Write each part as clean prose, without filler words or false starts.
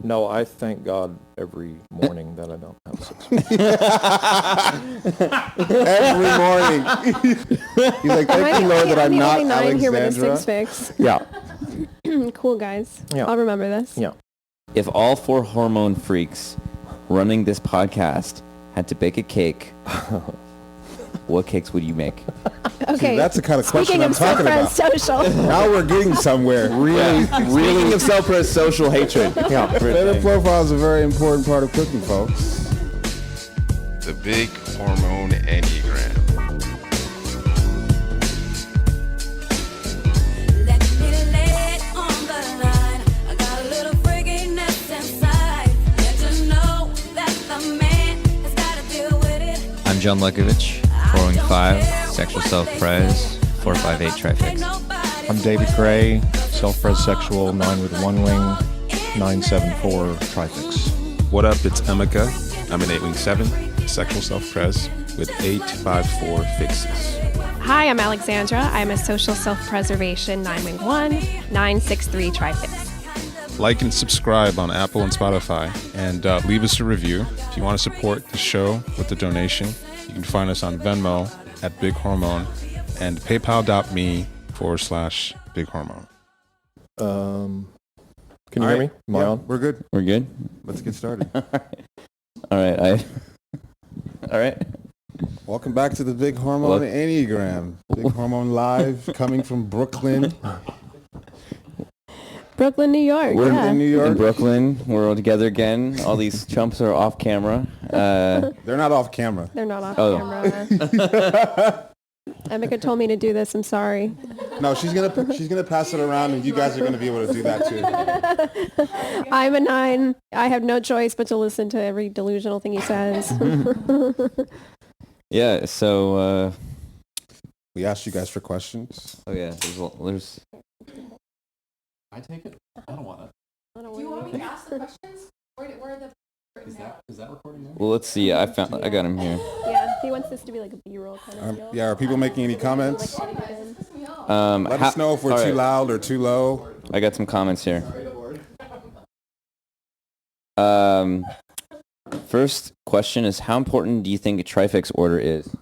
No, I thank God every morning that I don't have 6 Every morning. He's like, thank you, Lord, that I'm not Alexandra. Here with a 6 fix. Yeah. Cool, guys. Yeah. I'll remember this. Yeah. If all 4 hormone freaks running this podcast had to bake a cake, what cakes would you make? Okay. See, that's the kind of question Speaking I'm of talking about. social. Now we're getting somewhere. Really. Speaking of self-pres social hatred. Yeah. Flavor profile is a very important part of cooking, folks. The Big Hormone Enneagram. I'm John Lekovich, 415, sexual self-pres, 458 Trifix. I'm David Gray, self-pres sexual, 9 with 1 wing, 974 Trifix. What up, it's Emeka. I'm an 8-wing-7, sexual self-pres with 854 fixes. Hi, I'm Alexandra. I'm a social self-preservation 9-wing-1, 963 Trifix. Like and subscribe on Apple and Spotify, and leave us a review. If you want to support the show with a donation, you can find us on Venmo at Big Hormone and paypal.me/Big Hormone. Can you hear me? Am I on? We're good. We're good? Let's get started. All right. All right. Welcome back to the Big Hormone Enneagram. Big Hormone Live, coming from Brooklyn. Brooklyn, New York. We're in New York. In Brooklyn. We're all together again. All these chumps are off camera. They're not off camera. They're not off Oh. camera. Emeka told me to do this. I'm sorry. No, she's gonna pass it around, and you guys are gonna be able to do that too. I'm a 9. I have no choice but to listen to every delusional thing he says. Yeah, so... We asked you guys for questions. oh, yeah, there's... I take it? I don't want it. Do you want me to ask the questions? Where are the... Is that recording there? Well, let's see. I got him here. Yeah, he wants this to be like a B-roll kind of deal. Yeah, are people making any comments? Like, Let us know if we're too loud or too low. I got some comments here. First question is, how important do you think a Trifix order is?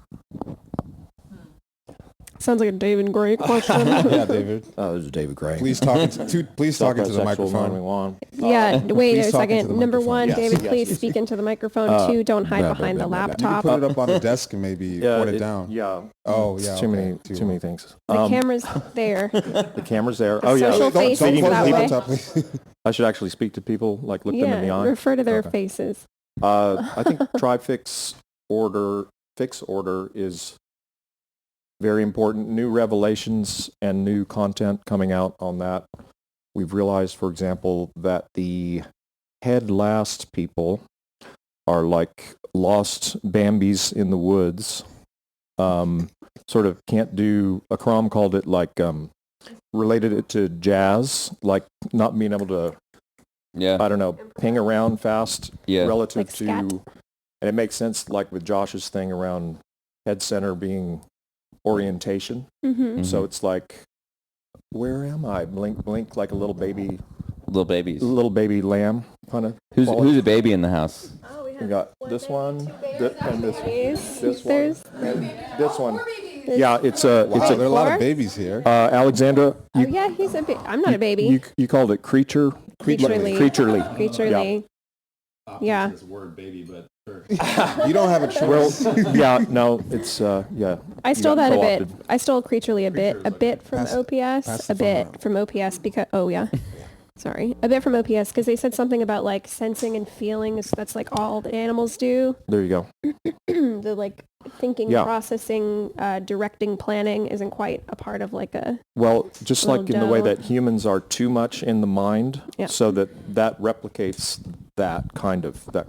sounds like a David Gray question. Yeah, David. This is David Gray. Please talk into the microphone. Yeah, wait a Please talk into second. the Number microphone. 1, Yes, David, yes, please yes. speak into the microphone. 2, don't hide behind the You laptop. can put it up on the desk and maybe point it down. Yeah. Oh, It's yeah. too okay. many things. The camera's there. The camera's there. The Oh yeah. social Don't face close is the that way. laptop, please. I should actually speak to people, like look them in the Yeah, eye. refer to their Okay. faces. I think Trifix fix order is very important. New revelations and new content coming out on that. We've realized, for example, that the head last people are like lost Bambis in the woods. Sort of can't do, Akram called it like, related it to jazz, like not being able to, Yeah. I don't know, ping around fast Yeah. relative Like to, scat. and it makes sense like with Josh's thing around head center being orientation. Mm-hmm. So it's like, where am I? Blink, blink, like a little baby lamb kind of. Who's a baby in the house? Oh, We got this one, and this one, There's and this one. Yeah, it's a, Wow, there are a lot of babies here. Alexandra, Oh yeah, he's a baby. I'm not a baby. you called it creaturely. Creaturely. Yeah. This word baby, but sure. You don't have a choice. Well, yeah, no, it's, yeah. I stole got that a bit. co-opted. I stole creaturely a bit from pass OPS, the a phone bit around. from OPS because, oh yeah. Sorry. A bit from OPS because they said something about like sensing and feeling. That's like all that animals do. There you go. The like thinking, Yeah. processing, directing, planning isn't quite a part of like a, Well, just Little like in the way dough. that humans are too much in the mind, Yeah. so that replicates that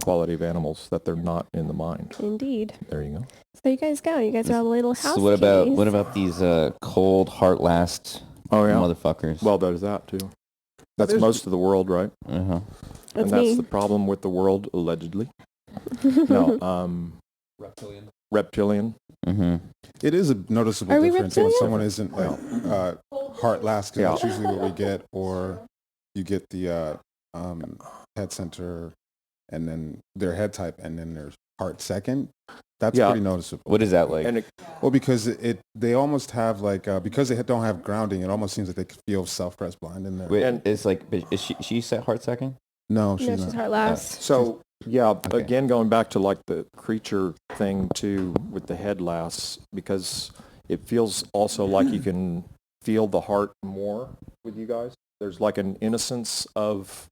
quality of animals, that they're not in the mind. indeed. There you go. So you guys go. You guys are all little house So what kitties. about these cold heart last Oh yeah. motherfuckers? Well, there's that too. That's There's- most of the world, right? Uh-huh. That's and that's me. the problem with the world, allegedly. No, reptilian. Mm-hmm. It is a noticeable Are we difference when reptilian? someone isn't heart last, because Yeah. that's usually what we get, or you get the head center, and then their head type, and then there's heart second. That's Yeah. pretty noticeable. What is that like? And Well, because they almost have like because they don't have grounding, it almost seems like they could feel self-press blind in there. Wait, and- it's like, is she set heart second? No, No, she's she's not. heart last. so, yeah, Okay. again, going back to like the creature thing too with the head last, because it feels also like you can feel the heart more with you guys. There's like an innocence of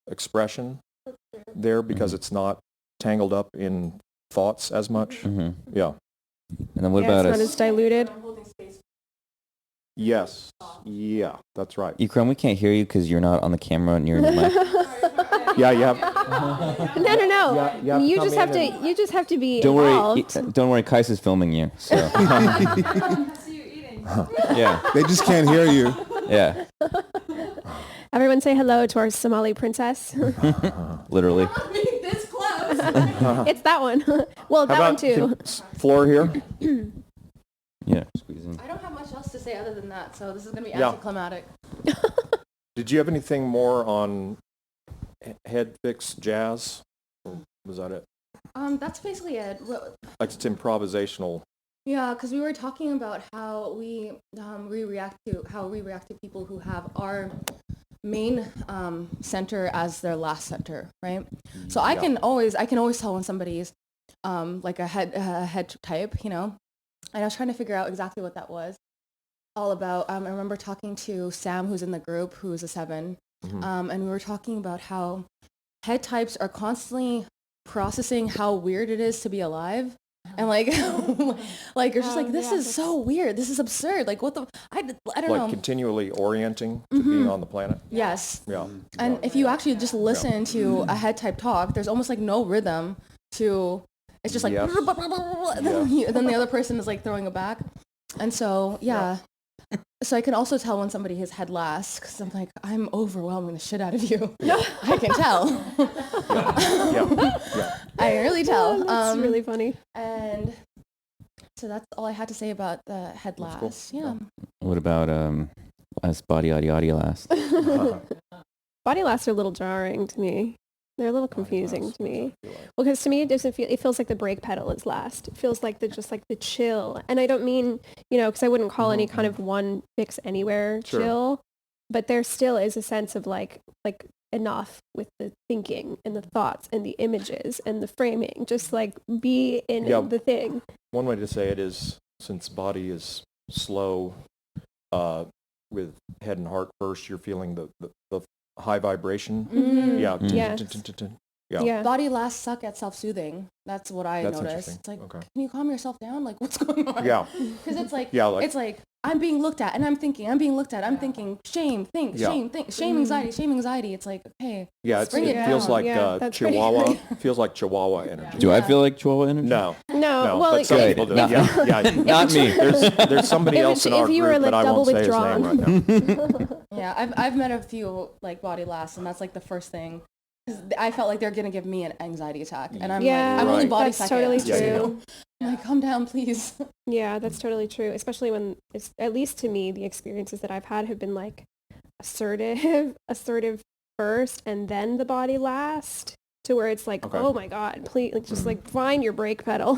expression there because it's not tangled up in thoughts as much. Mm-hmm. Yeah. And then what Yeah, about it's not us? as diluted. Yes. Yeah, that's right. Ikram, we can't hear you because you're not on the camera and you're in the mic. Yeah, you have. No. Yeah, You come just in have to. and- You just have to be Don't involved. worry, don't worry. Kais is filming you. So yeah, They just can't hear you. yeah, Everyone say hello to our Somali princess. literally. This close. It's that one. Well, that one too. Floor here? Yeah, squeezing. I don't have much else to say other than that, so this is going to be Yeah. anticlimactic. Did you have anything more on head fix jazz? Or was that it? That's basically it. Like it's improvisational. Yeah, because we were talking about how we react to people who have our main center as their last center, right? So I can always tell when somebody's like a head type, you know. And I was trying to figure out exactly what that was all about. I remember talking to Sam, who's in the group, who is a 7, and we were talking about how head types are constantly processing how weird it is to be alive. And like you're just like, this is so weird. This is absurd. Like what the, I don't Like know. continually orienting to being on the planet. Yes. Yeah. And if you actually just listen to a head type talk, there's almost like no rhythm to, it's just like, Yes. and then the other person is like throwing it back. And so, yeah. So I can also tell when somebody has head last, because I'm like, I'm overwhelming the shit out of you. No, I can tell. Yeah. I really tell. That's really funny. And so that's all I had to say about the head That's cool. last. Yeah. What about us body last? Body lasts are a little jarring to me. They're a little confusing to me. Well, because to me it doesn't feel. It feels like the brake pedal is last. It feels like just like the chill. And I don't mean, because I wouldn't call any kind of one fix anywhere Sure. chill, but there still is a sense of like enough with the thinking and the thoughts and the images and the framing. Just like be in Yeah. the thing. One way to say it is, since body is slow, with head and heart first, you're feeling the high vibration. Mhm. Yeah. Yes. Yeah. Yeah. Body last suck at self-soothing. That's what I That's noticed. interesting. It's like, Okay. can you calm yourself down? Like, what's going on? Yeah. Because it's like, Yeah, like- it's like, I'm being looked at and I'm thinking, I'm being looked at. I'm thinking, shame, think, Yeah. shame, think, shame, anxiety. It's like, okay. Yeah. Bring It it feels down. like Yeah, that's pretty Chihuahua. great. Feels like Chihuahua energy. Do I Yeah. feel like Chihuahua energy? No. No. Well, but like, some Good. people do. Not- Yeah. Not me. There's somebody If else in it's- our if you were, group, like, but I won't double say his name withdrawn. right now. Yeah, I've met a few like body last, and that's like the first thing. 'Cause I felt like they're gonna give me an anxiety attack, and I'm yeah, like, I'm only Right. body that's second. totally Yeah, yeah. true. I'm like, calm down, please. Yeah, that's totally true. Especially when it's, at least to me, the experiences that I've had have been like assertive first and then the body last, to where it's like, Okay. oh my God, please, like, just like find your brake pedal.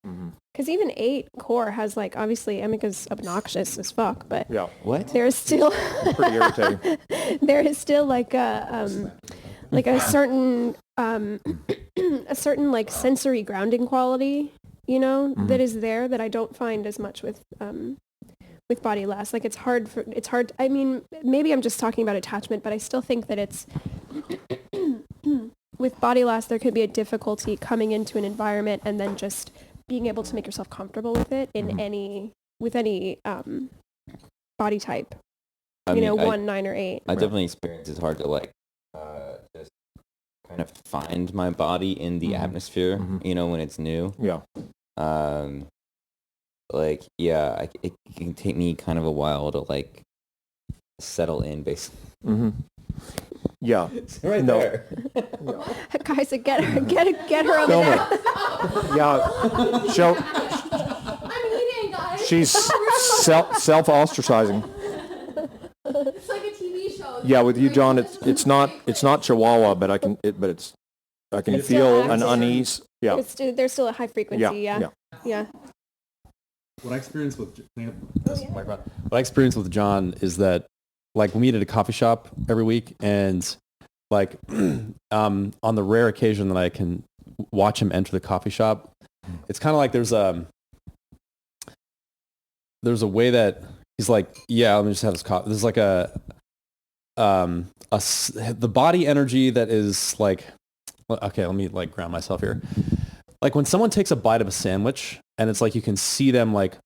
Mhm. Because even 8 core has like, obviously Emika's obnoxious as fuck, but Yeah. What? there's still, Pretty irritating. there is still like a certain, a certain like sensory grounding quality, that is there that I don't find as much with body last. Like it's hard. I mean, maybe I'm just talking about attachment, but I still think that it's with body last, there could be a difficulty coming into an environment and then just being able to make yourself comfortable with it in any body type. I mean, 1, 9, or 8. I definitely experience it's hard to like just kind of find my body in the atmosphere, when it's new. Yeah. It can take me kind of a while to like settle in, basically. Mm-hmm. Yeah. Right No. there. Guys, get her over Film there. it. Yeah. Show. I'm eating, guys. She's self-ostracizing. It's like a TV show. Yeah, with you, John, it's not Chihuahua, but I can It's feel still an active. unease. Yeah. There's still a high frequency. Yeah. What I experienced with what I experienced with John is that like we meet at a coffee shop every week, and like on the rare occasion that I can watch him enter the coffee shop, it's kind of like there's a way that he's like, yeah, let me just have this coffee. There's like the body energy that is like, okay, let me like ground myself here. Like when someone takes a bite of a sandwich and it's like you can see them like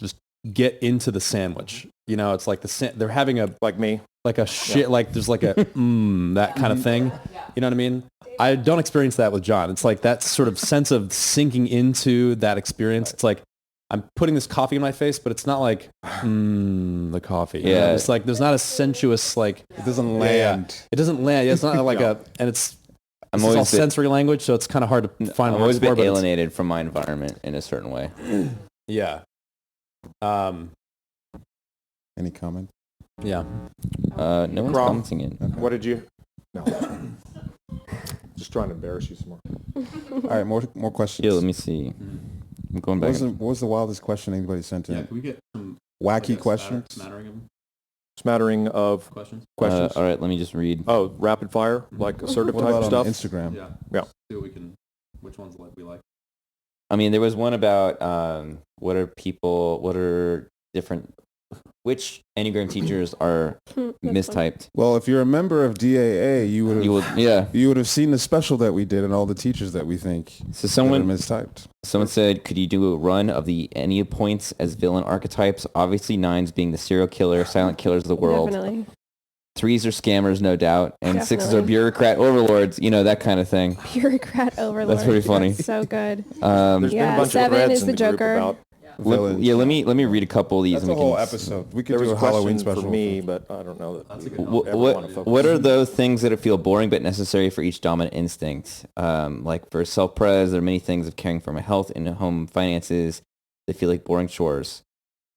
just get into the sandwich. You know, it's like they're having a Like me. like a shit like there's like a that kind of thing. You know what I mean? I don't experience that with John. It's like that sort of sense of sinking into that experience. It's like I'm putting this coffee in my face, but it's not like the coffee. You know? It's like there's not a sensuous like It doesn't land. It doesn't land. It's not like and it's I'm all always sensory language, so it's kind of hard to find. I'm always words for, been but it's- alienated from my environment in a certain way. Yeah. Any comment? Yeah. No one's Crom. commenting it. What did you? No. Just trying to embarrass you some more. All right, more questions. Yeah, let me see. I'm going back. What was the wildest question anybody sent in? Yeah, can we get some Wacky questions? Smattering of questions? questions. All right, let me just read. Oh, rapid fire, like assertive What type about stuff. on Instagram? Yeah. See what we can. Which ones we like? I mean, there was one about what are different, which Enneagram teachers are mistyped. Well, if you're a member of DAA, you would have seen the special that we did and all the teachers that we think So that are someone mistyped. said, could you do a run of the Ennea points as villain archetypes? Obviously, 9s being the serial killer, silent killers of the world. Definitely. 3s are scammers, no doubt, and 6s are Definitely. bureaucrat overlords. You know, that kind of thing. Bureaucrat overlord. That's pretty funny. That's so good. There's been a Yeah, bunch of 7 threads is in the the group Joker. about. Villains. Let me read a couple of these. That's and a we whole can episode. We could There was do a a Halloween question special. for me, but I don't know that. That's a we good would one. ever want to focus. What are those things that feel boring but necessary for each dominant instinct? Like for self-pres, there are many things of caring for my health and home finances that feel like boring chores.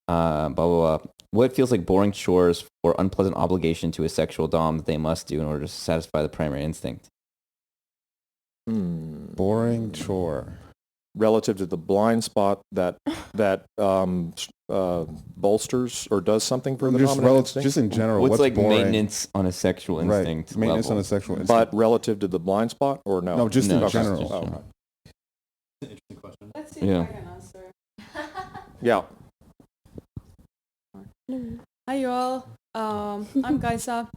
Blah, blah, blah. What feels like boring chores or unpleasant obligation to a sexual dom that they must do in order to satisfy the primary instinct? Boring chore. Relative to the blind spot that bolsters or does something for the dominant instinct, Just in general, What's what's like boring? maintenance on a sexual instinct Maintenance level? on a sexual instinct. but relative to the blind spot or no? No, just in No, general. just- Oh, okay. Interesting question. Let's see Yeah. if I can answer. Yeah. Hi you all, I'm Kaisa.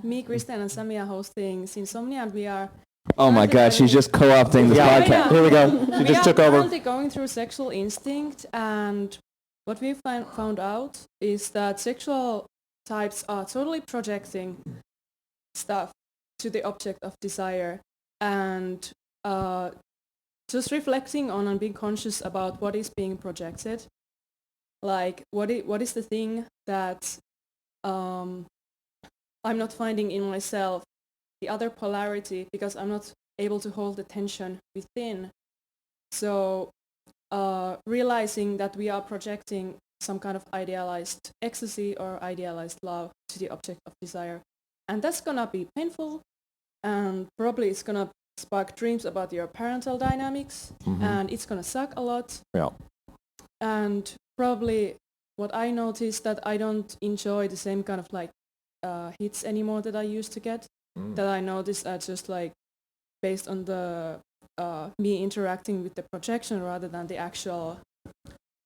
Me, Kristen and Sammy are hosting Insomnia and we are Oh my God, she's just co-opting this Yeah. podcast. Here we go. She we just are took over. currently going through sexual instinct, and what we found out is that sexual types are totally projecting stuff to the object of desire, and just reflecting on and being conscious about what is being projected. Like what is the thing that I'm not finding in myself, the other polarity, because I'm not able to hold the tension within. So realizing that we are projecting some kind of idealized ecstasy or idealized love to the object of desire. And that's gonna be painful, and probably it's gonna spark dreams about your parental dynamics, and it's gonna suck a lot. Yeah. And probably what I noticed that I don't enjoy the same kind of like hits anymore that I used to get. That I noticed are just like based on the me interacting with the projection rather than the actual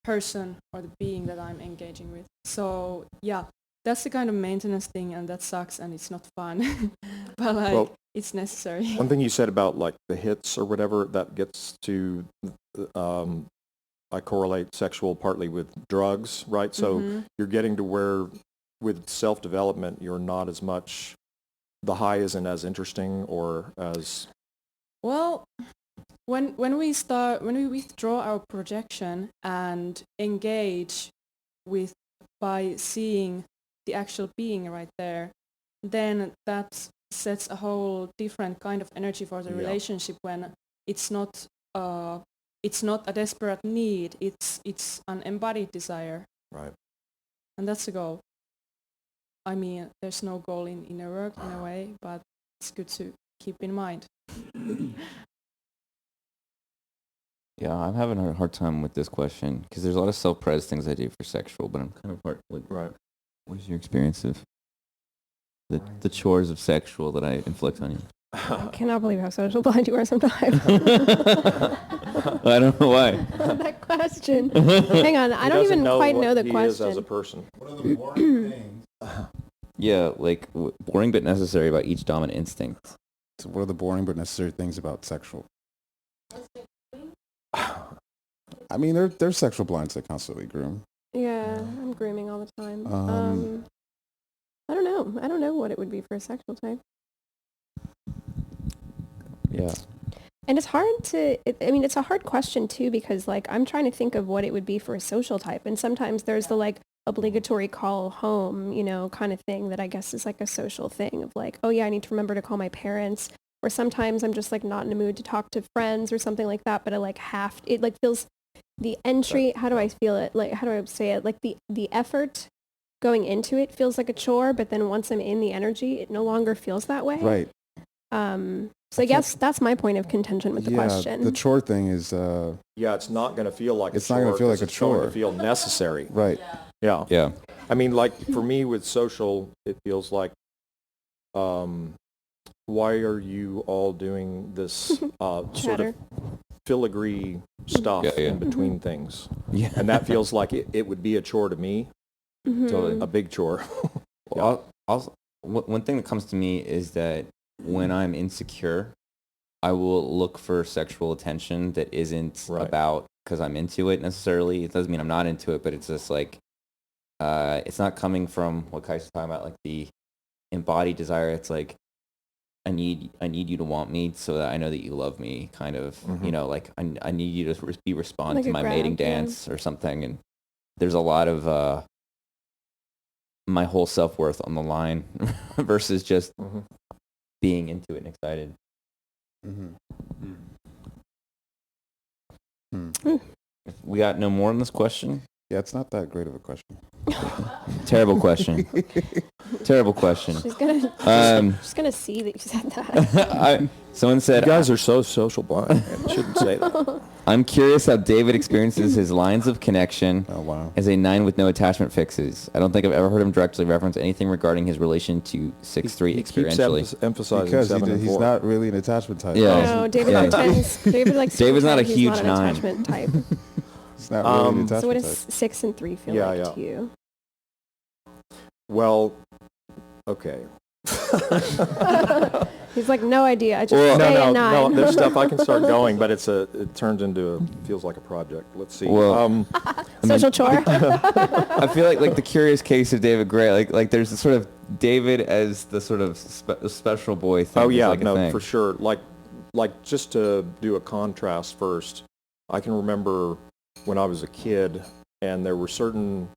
person or the being that I'm engaging with. So yeah, that's the kind of maintenance thing, and that sucks and it's not fun. But like Well, it's necessary. one thing you said about like the hits or whatever, that gets to, I correlate sexual partly with drugs, right? So you're getting to where with self-development, you're not as much, the high isn't as interesting or as... Well, when we withdraw our projection and engage with by seeing the actual being right there, then that sets a whole different kind of energy for the relationship, when it's not a desperate need, it's an embodied desire. Right. And that's the goal. I mean, there's no goal in inner work in a way, but it's good to keep in mind. Yeah, I'm having a hard time with this question because there's a lot of self-pres things I do for sexual, but I'm kind of hard. Like, Right. what is your experience of the chores of sexual that I inflict on you? I cannot believe how social blind you are sometimes. I don't know why. That question. Hang on, I don't even quite know the He is as a question. person. What are the boring things? Yeah, like boring but necessary about each dominant instinct. So what are the boring but necessary things about sexual? I mean, there's sexual blinds that constantly groom. Yeah, I'm grooming all the time. Um, I don't know. I don't know what it would be for a sexual type. Yeah. And it's hard to, it's a hard question too, because like I'm trying to think of what it would be for a social type. And sometimes there's the like obligatory call home, you know, kind of thing that I guess is like a social thing of like, oh yeah, I need to remember to call my parents. Or sometimes I'm just like not in the mood to talk to friends or something like that, but I like it like feels the entry, how do I feel it? Like, how do I say it? Like the effort going into it feels like a chore, but then once I'm in the energy, it no longer feels that way. Right. So I guess that's my point of contention with the question. The chore thing is, Yeah, it's not going to feel like It's a not chore. gonna feel like 'cause a it's going chore. to feel necessary. right. Yeah. Yeah. I mean, like for me with social, it feels like, why are you all doing this sort Chatter. of filigree stuff Yeah, yeah. in between things? Yeah. And that feels like it would be a chore to me, Mhm. Totally. a big chore. Well, also, one thing that comes to me is that when I'm insecure, I will look for sexual attention that isn't Right. about because I'm into it necessarily. It doesn't mean I'm not into it, but it's just like it's not coming from what Kai's talking about, like the embodied desire. It's like I need you to want me so that I know that you love me. Kind of, Mhm. you know, like I need you to respond Like to a my grab, mating yeah. dance or something. And there's a lot of my whole self-worth on the line versus just Mhm. being into it and excited. Mm-hmm. We got no more on this question? Yeah, it's not that great of a question. Terrible question. Terrible question. She's gonna, Um, she's gonna see that you said that. Someone You said, guys are so social blind. I shouldn't say that. I'm curious how David experiences his lines of connection Oh, wow. as a 9 with no attachment fixes. I don't think I've ever heard him directly reference anything regarding his relation to 6'3" He keeps experientially. emphasizing Because 7 and he's 4. not really an attachment type. Yeah. No, David Yeah. pretends. David likes to David's not pretend a he's huge not an 9. attachment type. He's not really an attachment So what type. does 6 and 3 feel Yeah, like yeah. to you? Well, okay. He's like, no idea. I just Well, say no, a 9. there's stuff I can start going, but it turns into feels like a project. Let's see. Well, Social chore. I feel like the curious case of David Gray, like there's this sort of David as the sort of special boy thing. Oh is yeah, like a no, thing. for sure. Like just to do a contrast first, I can remember when I was a kid, and there were certain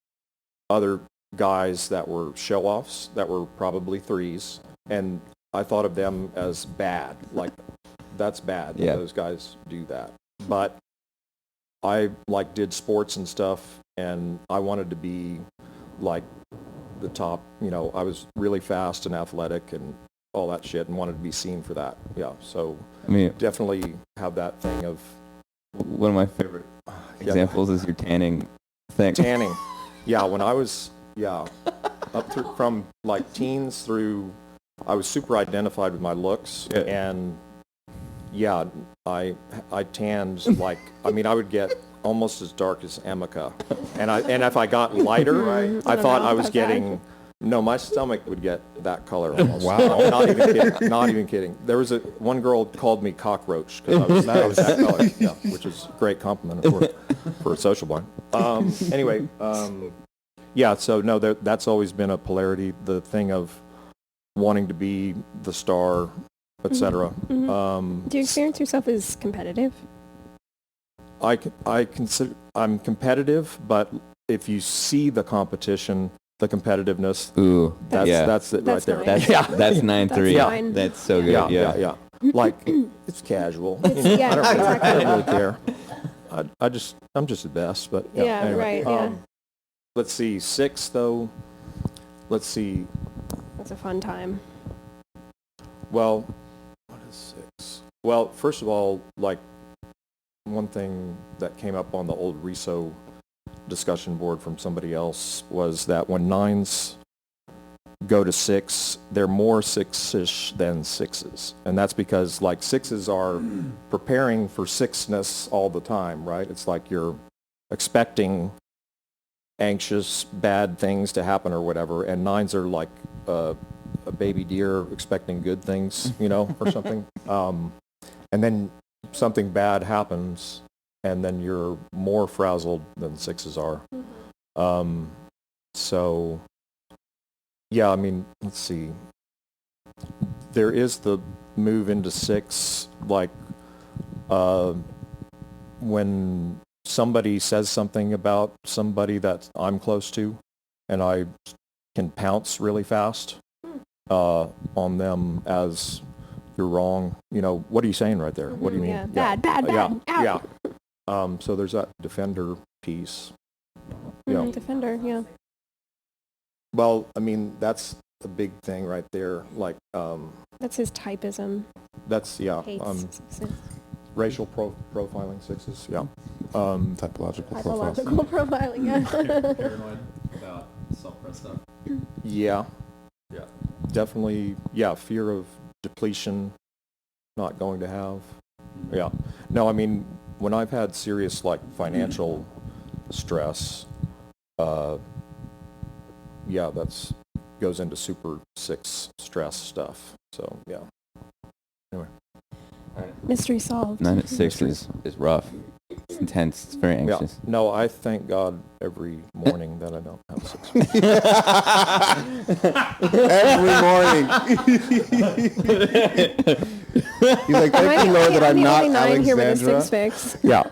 other guys that were show-offs that were probably 3s, and I thought of them as bad. Like, that's bad. Yeah. Those guys do that. But I did sports and stuff, and I wanted to be like the top. You know, I was really fast and athletic and all that shit, and wanted to be seen for that. Yeah. So I mean, definitely have that thing of one of my favorite examples is your tanning thing. tanning. Yeah, when I was up through from like teens through, I was super identified with my looks, and I tanned like, I mean, I would get almost as dark as Amica, and if I got lighter, I thought I was getting. No, my stomach would get that color almost. Wow. Not even kidding. Not even kidding. There was one girl called me cockroach because I was that color, which is a great compliment for a social blind. Anyway, so no, that's always been a polarity, the thing of wanting to be the star, etc. Do you experience yourself as competitive? I consider I'm competitive, but if you see the competition, the competitiveness, Ooh, that's it That's right there. nice. that's 9-3. That's fine. That's so good. Yeah. Like, it's casual. It's- yeah, I don't exactly. really care. I'm just the best, but Yeah, anyway. right, yeah. Let's see, 6 though. let's see. That's a fun time. Well, what is 6? Well, first of all, like one thing that came up on the old RISO discussion board from somebody else was that when 9s go to 6, they're more 6-ish than 6s. And that's because like 6s are preparing for 6ness all the time, right? It's like you're expecting anxious, bad things to happen or whatever. And 9s are like a baby deer expecting good things, you know, or something. And then something bad happens and then you're more frazzled than 6s are. So, yeah, I mean, let's see. There is the move into 6, like when somebody says something about somebody that I'm close to, and I can pounce really fast on them as you're wrong. You know, what are you saying right there? What do you mean? Yeah, bad, Yeah, out. so there's that defender piece. Defender, yeah. Well, I mean, that's a big thing right there. Like, That's his typism. that's, yeah, Hates 6s. racial profiling 6s, yeah. Typological profiles. Typological profiling, yeah. Paranoid about self-press stuff. Yeah. Yeah. Definitely, yeah, fear of depletion, not going to have. Yeah. No, I mean, when I've had serious, like, financial stress, yeah, that's goes into super 6 stress stuff. So, yeah. Anyway. Mystery solved. 9 at 6 is rough. It's intense. It's very Yeah. anxious. No, I thank God every morning that I don't have 6. Every morning. He's like, thank you, Lord, that I'm not the only 9 here with a Alexandra. 6 fix. Yeah.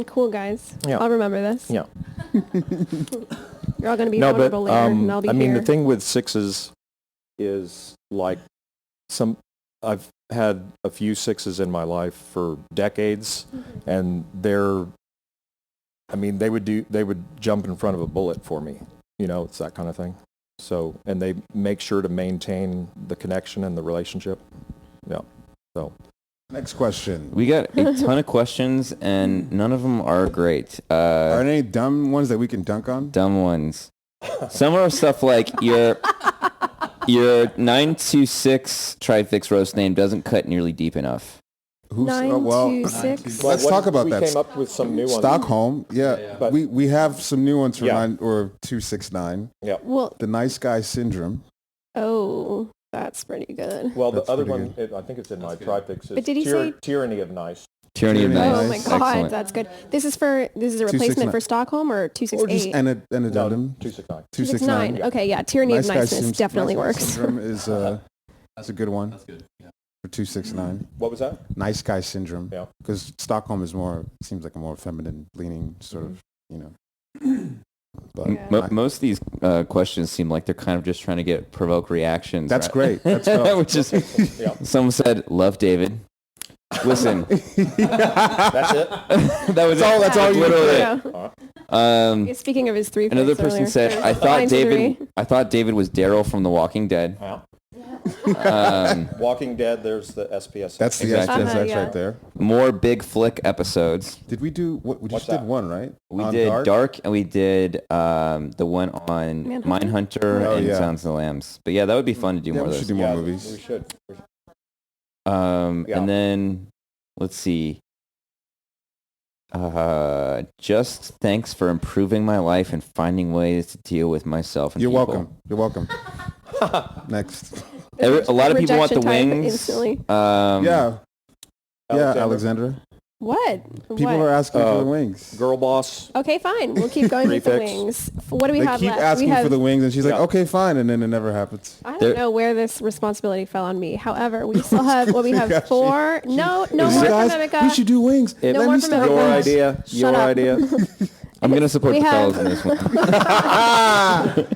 Cool, guys. Yeah. I'll remember this. Yeah. You're all going to be No, but vulnerable later, and I'll be I mean, here. the thing with 6s is like I've had a few 6s in my life for decades, and they would jump in front of a bullet for me. You know, it's that kind of thing. So, and they make sure to maintain the connection and the relationship. Yeah. So. Next question. We got a ton of questions, and none of them are great. Are there any dumb ones that we can dunk on? Dumb ones. Some are stuff like your 926 Trifix roast name doesn't cut nearly deep enough. Who's 926. Let's talk about that. We came up with some new ones. Stockholm, yeah. But- we have some new ones for Yeah. 269. Yeah. Well, The nice guy syndrome. oh, that's pretty good. Well, the That's other pretty one, I think it's in my trifix. But did he say- Tyranny of Nice? Tyranny of Tyranny of Nice. Oh my God, Excellent. that's good. This is a replacement 269. for Stockholm or Or just 268? an No, addendum. 269. 269. Okay, yeah, Tyranny of Nice guy Niceness definitely Nice guy works. syndrome is that's a good one That's good. Yeah. for 269. What was that? Nice guy syndrome. Yeah. Because Stockholm is seems like a more feminine leaning sort of, But Yeah. Most of these questions seem like they're kind of just trying to provoke reactions. that's right? great. That's great. Which is, Yeah. someone said, "Love David." Listen, That's it? that was all- that's all you literally need. Yeah. it. Speaking of his 3 Another fix person earlier, said, or "I thought lines of David. 3. I thought David was Daryl from The Walking Dead." Yeah. Um, Walking Dead, there's the SPS. That's the Exactly. that's Yeah. right there. more big flick episodes. Did we do what? We What's just did that? one, right? We On did Dark, and we did the one on Mindhunter? Mindhunter Oh, and yeah. Sounds of the Lambs. But yeah, that would be fun to do Yeah, more we of should those. do more Yeah, movies. We should. Yeah. Yeah. And then let's see. Just thanks for improving my life and finding ways to deal with myself and You're people. welcome. You're welcome. Next. A lot of people want the Rejection type wings. instantly. Yeah. Yeah, Alexandra. Alexandra. What? People What? are asking for the wings. Girl boss. Okay, fine. We'll keep going with the Prefix. wings. What do we They have keep left? asking we have, for the wings, and she's like, Yeah. "Okay, fine," and then it never happens. I don't There- know where this responsibility fell on me. However, we still have we have Yeah, 4. No She more said, for "Guys, Mimica. we should do wings. No Let more me for start Mimica. Your wings." idea. Shut Your up. idea. I'm going to support We the have- fellas in this one.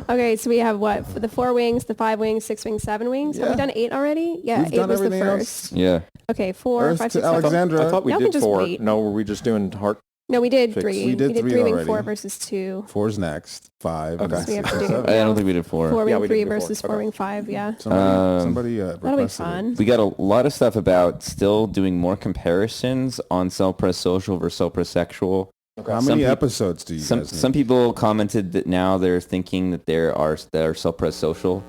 Okay, so we have what? For the 4 wings, the 5 wings, 6 wings, 7 wings. Have Yeah. we done 8 already? Yeah, We've 8 done was the everything first. else. Yeah. Okay, 4, Earth 5, to 6, 7. Alexandra. I thought we Y'all can did just 4. wait. No, were we just doing heart? No, we did Fix. 3. We did 3 3 being already. 4 versus 2. 4's next. 5. Okay. and So we have to 6 and do- 7. I don't think we did 4. 4 Yeah, being we 3 did before. versus 4 Okay. being 5, yeah. Somebody That'll be requested it. fun. We got a lot of stuff about still doing more comparisons on self-press social versus self-press sexual. How Some many peop- episodes do you guys need? Some people commented that now they're thinking that there are self-press social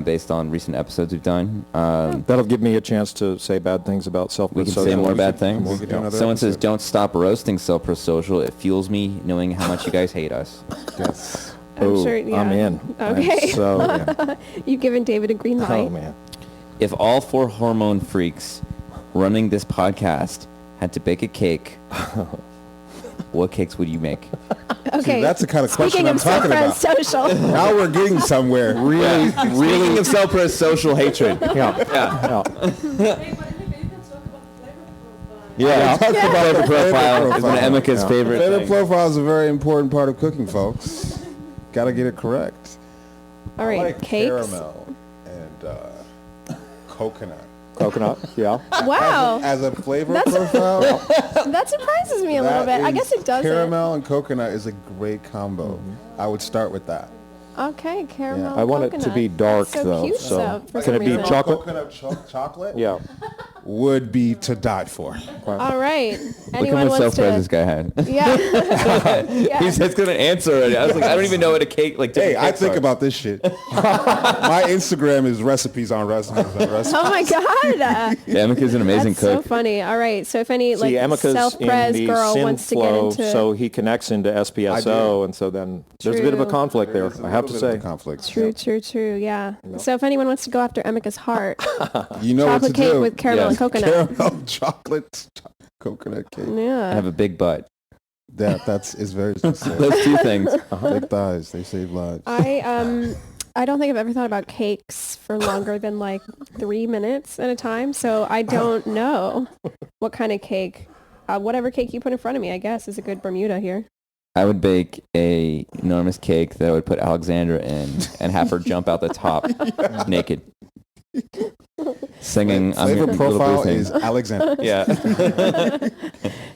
based on recent episodes we've done. That'll give me a chance to say bad things about We self-press can social. say more we bad could- things. we could do another Someone says, episode. "Don't stop roasting self-press social. It fuels me knowing how much you guys hate us." Yes. I'm Oh, sure, yeah. I'm in. Okay. So, yeah. You've given David a green light. Oh, man. If all 4 hormone freaks running this podcast had to bake a cake, what cakes would you make? Okay. that's the kind of question Speaking I'm of talking about. self-press social. Now we're getting somewhere. Really, Speaking of self-press social hatred. Yeah. Yeah. Yeah. Yeah, talk about the profile. Is one of Emika's Yeah. favorite Flavor things. profile is a very important part of cooking, folks. Got to get it correct. All right, I like cakes. caramel and coconut. Coconut. Yeah. Wow. As a flavor That's- profile, That surprises me a little that bit. I is- guess it doesn't. Caramel and coconut is a great combo. I would start with that. Okay, caramel. I want it coconut. to be dark, That's so though. Cute, So for can some it be reason. chocolate? Coconut chocolate Yeah. would be to die for. All right. Look Anyone how much wants self-press this to? guy had. Yeah. Yeah. He's just gonna answer already. I was like, I don't even know what a cake like. Hey, different I cakes think are. about this shit. My Instagram is recipes on recipes on recipes. Oh my God. Yeah, Emika's an amazing That's so cook. funny. All right. So if any See, Emika's in self-pres the girl sin wants to get flow, into so he connects into SPSO, and so then there's a bit of a True. conflict there, I have to say. Conflict. True, yeah. So if anyone wants to go after Emika's heart, You know what to chocolate cake do. with caramel Yeah. and coconut. Caramel, chocolate, coconut cake. I Yeah. have a big butt. That's is very specific. Those two things. Big thighs, they save lives. I don't think I've ever thought about cakes for longer than like 3 minutes at a time. So I don't know what kind of cake. Whatever cake you put in front of me, I guess, is a good Bermuda here. I would bake a enormous cake that I would put Alexandra in and have her jump out the top naked, singing. I'm Flavor your profile little blue is thing. Alexander. Yeah.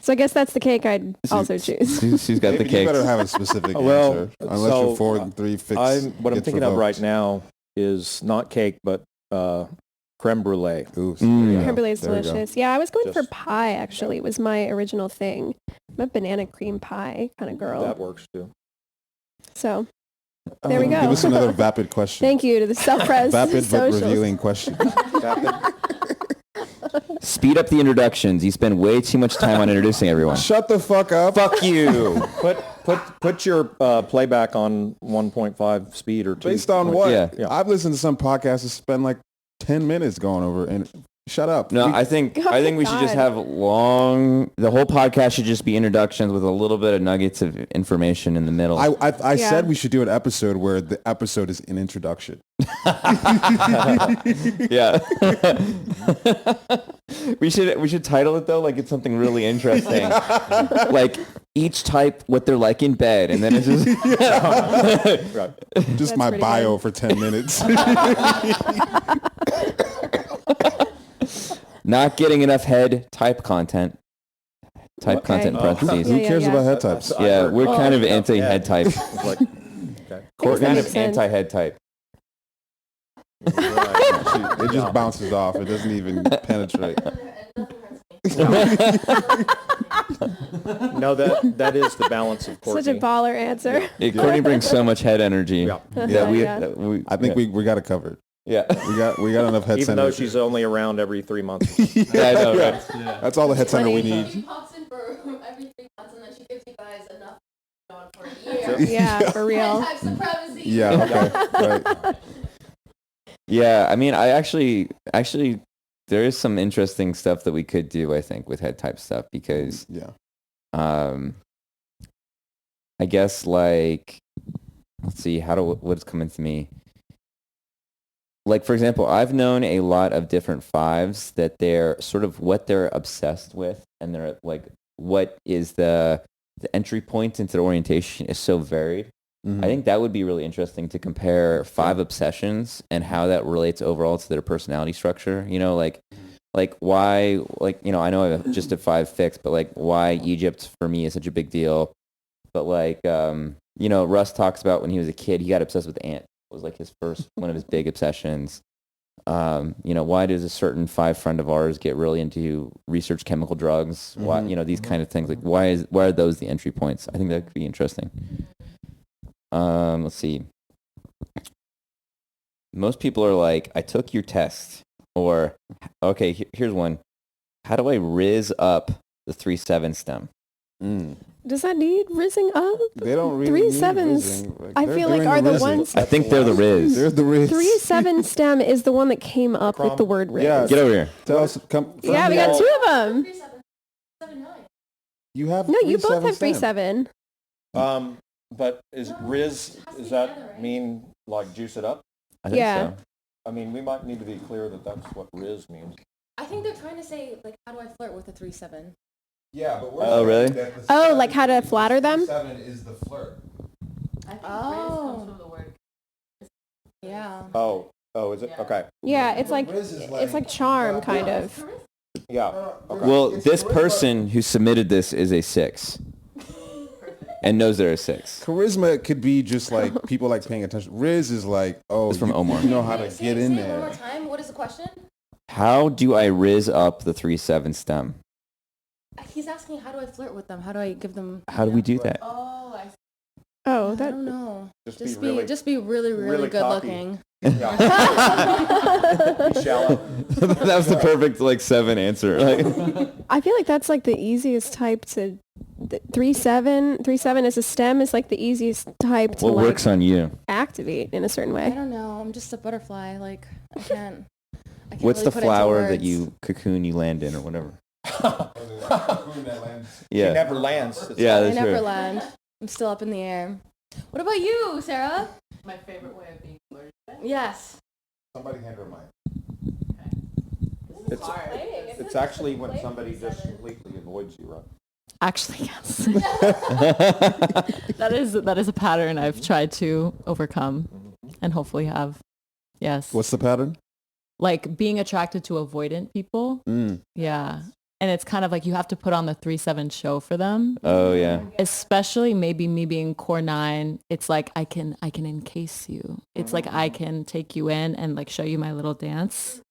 So I guess that's the cake I'd also choose. She's got the You cake. better have a specific Well, answer. Unless so, your 4 and 3 fix. What I'm gets thinking of revoked. right now is not cake, but creme brulee. Ooh, Creme brulee is There we go. delicious. Yeah, I was going for Just- pie, actually. It was my original thing. I'm a banana cream pie kind of girl. That works too. So there we go. Give us another vapid question. Thank you to the self-press Vapid but socials. revealing question. Speed up the introductions. You spend way too much time on introducing everyone. Shut the fuck up. Fuck you. Put your playback on 1.5 speed or 2. Based on what? Yeah. Yeah. I've listened to some podcasts that spend like 10 minutes going over and shut up. No, We- I think we should just God. have long. The whole podcast should just be introductions with a little bit of nuggets of information in the middle. I Yeah. said we should do an episode where the episode is an introduction. Yeah. we should title it though like it's something really interesting. Like each type what they're like in bed, and then it's just Right. Just That's my pretty bio for 10 minutes. not getting enough head type content. Type Okay. content in parentheses. Who Yeah, cares yeah. about head types? Yeah, we're kind of anti-head type. It's like, okay. We're kind makes of sense. anti-head type. It just bounces off. It doesn't even penetrate. No, that is the balance of Courtney. Such a baller answer. Courtney brings so much head energy. Yeah. That we, Yeah. that we, I think we got it covered. yeah. We got enough head Even though center. she's only around every 3 months. Yeah, I know, right? That's all the head center we Funny. need. She pops in for every 3 months and then she gives you guys enough for a year. Yeah, for real. Type supremacy. Yeah, okay. Right. Yeah, I mean, I actually, there is some interesting stuff that we could do, I think, with head type stuff because, Yeah. I guess like, let's see, what's coming to me? Like, for example, I've known a lot of different fives that they're sort of what they're obsessed with, and they're like, what is the entry point into the orientation is so varied. Mhm. I think that would be really interesting to compare 5 obsessions and how that relates overall to their personality structure. You know, like like why, like, you know, I know I have just a 5 fixed, but like why Egypt for me is such a big deal. But like, you know, Russ talks about when he was a kid, he got obsessed with ants. It was like his first, one of his big obsessions. You know, why does a certain 5 friend of ours get really into research chemical drugs? Why, you know, these kind of things, like why are those the entry points? I think that could be interesting. Let's see. Most people are like, I took your test, or okay, here's one. How do I rizz up the 3/7 stem? Does that need rizzing up? They don't really 3/7s, need rizzing. Like, I they're feel like doing are the rizzing. ones. I think they're the rizz. They're the rizz. 3/7 stem is the one that came up with the word rizz. Yeah. Get over here. Tell us, come. Yeah, we got 2 of them. You have No, you both 3/7 have stem. 3/7. But is rizz, does that mean like juice it up? I think Yeah. so. I mean, we might need to be clear that that's what rizz means. I think they're trying to say, like, how do I flirt with a 3/7? Yeah, but we're Oh, really? Oh, like how to flatter them? 7 is the flirt. Oh. Yeah. Oh, is it? Okay. Yeah, it's like Rizz is it's like charm kind of. Yeah. Okay. Well, this person who submitted this is a 6 and knows they're a 6. Charisma could be just like people like paying attention. Rizz is like, oh, It's from Omar. You know how to Say get in it one more there. time. What is the question? How do I rizz up the 3/7 stem? He's asking, how do I flirt with them? How do I give them? How do we do that? Oh, I Oh, I that. don't know. Just Just be really- just be really, really, really good cocky. looking. Yeah. Be shallow. That was the perfect like 7 answer. Like, I feel like that's like the easiest type to. 3/7 as a stem is like the easiest type to what like works on you? activate in a certain I way. don't know. I'm just a butterfly. Like I can't. What's really the put into flower that words. you cocoon you land in or whatever? He Yeah. never lands. Yeah, I that's never true. land. I'm still up in the air. What about you, Sarah? My favorite way of being flirted with? Yes. Somebody hand her a mic. It's actually when somebody just completely avoids you, right? Actually, yes. that is a pattern I've tried to overcome and hopefully have. Yes. What's the pattern? Like being attracted to avoidant people. Yeah. And it's kind of like you have to put on the 3/7 show for them. Oh yeah. Especially maybe me being core 9. It's like I can encase you. It's like I can take you in and like show you my little dance.